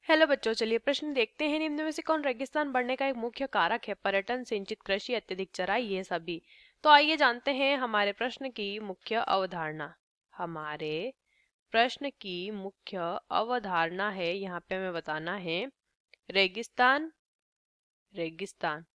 Hello बच्चों, चलिए प्रश्न देखते हैं। निम्न में से कौन रेगिस्तान बढ़ने का एक मुख्य कारक है? पर्यटन, सिंचित कृषि, अत्यधिक चराई, ये सभी। तो आइए जानते हैं हमारे प्रश्न की मुख्य अवधारणा। हमारे प्रश्न की मुख्य अवधारणा है, यहाँ पे हमें बताना है रेगिस्तान रेगिस्तान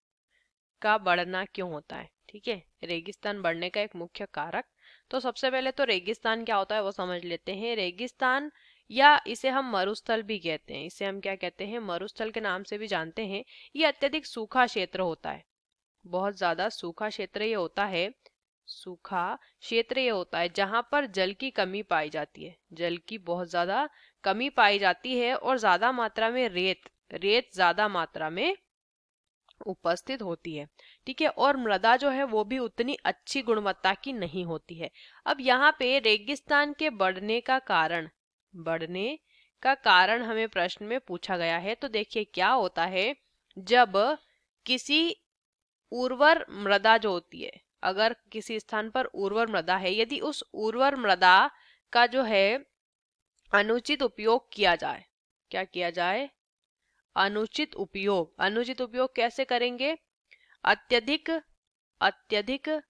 का बढ़ना क्यों होता है। ठीक है, रेगिस्तान बढ़ने का एक मुख्य कारक। तो सबसे पहले तो रेगिस्तान क्या होता है वो समझ लेते हैं। रेगिस्तान या इसे हम मरुस्थल भी कहते हैं, इसे हम क्या कहते हैं, मरुस्थल के नाम से भी जानते हैं। ये अत्यधिक सूखा क्षेत्र होता है, बहुत ज्यादा सूखा क्षेत्र ये होता है। सूखा क्षेत्र ये होता है जहां पर जल की कमी पाई जाती है, जल की बहुत ज्यादा कमी पाई जाती है और ज्यादा मात्रा में रेत रेत ज्यादा मात्रा में उपस्थित होती है। ठीक है, और मृदा जो है वो भी उतनी अच्छी गुणवत्ता की नहीं होती है। अब यहाँ पे रेगिस्तान के बढ़ने का कारण हमें प्रश्न में पूछा गया है। तो देखिए क्या होता है, जब किसी उर्वर मृदा जो होती है, अगर किसी स्थान पर उर्वर मृदा है, यदि उस उर्वर मृदा का जो है अनुचित उपयोग किया जाए, क्या किया जाए, अनुचित उपयोग कैसे करेंगे, अत्यधिक अत्यधिक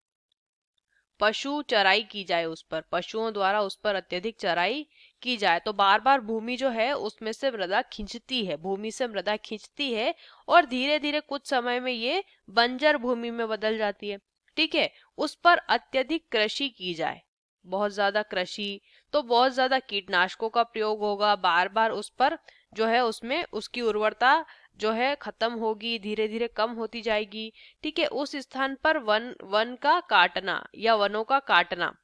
पशु चराई की जाए, उस पर पशुओं द्वारा उस पर अत्यधिक चराई की जाए, तो बार बार भूमि जो है उसमें से मृदा खींचती है, भूमि से मृदा खींचती है और धीरे धीरे कुछ समय में ये बंजर भूमि में बदल जाती है। ठीक है, उस पर अत्यधिक कृषि की जाए, बहुत ज्यादा कृषि, तो बहुत ज्यादा कीटनाशकों का प्रयोग होगा, बार बार उस पर जो है उसमें उसकी उर्वरता जो है खत्म होगी, धीरे धीरे कम होती जाएगी। ठीक है, उस स्थान पर वन वन का काटना या वनों का काटना,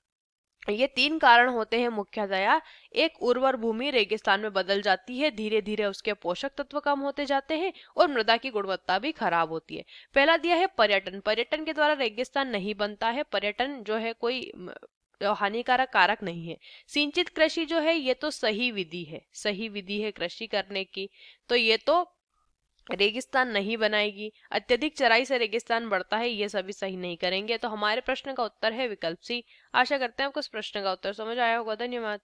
ये तीन कारण होते हैं मुख्यतया। एक, उर्वर भूमि रेगिस्तान में बदल जाती है, धीरे धीरे उसके पोषक तत्व कम होते जाते हैं और मृदा की गुणवत्ता भी खराब होती है। पहला दिया है पर्यटन, पर्यटन के द्वारा रेगिस्तान नहीं बनता है, पर्यटन जो है कोई हानिकारक कारक नहीं है। सिंचित कृषि जो है ये तो सही विधि है, सही विधि है कृषि करने की, तो ये तो रेगिस्तान नहीं बनाएगी। अत्यधिक चराई से रेगिस्तान बढ़ता है, ये सभी सही नहीं करेंगे। तो हमारे प्रश्न का उत्तर है विकल्प सी। आशा करते हैं आपको इस प्रश्न का उत्तर समझ आया होगा। धन्यवाद।